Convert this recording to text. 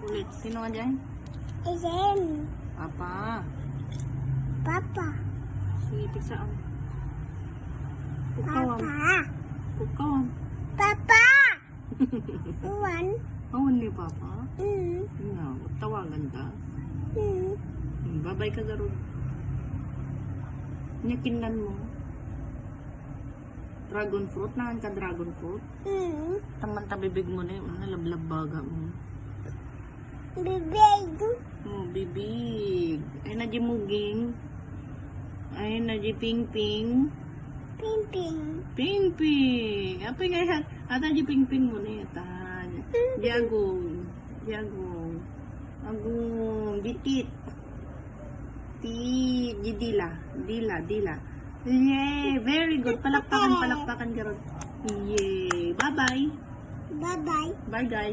Ulit. Sino nga dyan? Isen. Papa. Papa. Sige, pigsaan. Pukawam. Papa. Pukawam. Papa. Uwan. Awan ni Papa. Mm. Nga, tawagan ta. Mm. Babay ka garod. Nyakinlan mo. Dragon fruit. Nahan ka dragon fruit. Mm. Taman tabibig mo na yun. Nalablab baga mo. Bibig. Oh, bibig. Ay na di muging. Ay na di ping-ping. Pimping. Ping-ping. Apay nga. Ata di ping-ping mo na yun. Di agong. Di agong. Agong. Bitit. Di dila. Dila. Yay! Very good. Palakpakan garod. Yay! Bye-bye. Bye-bye. Bye, guys.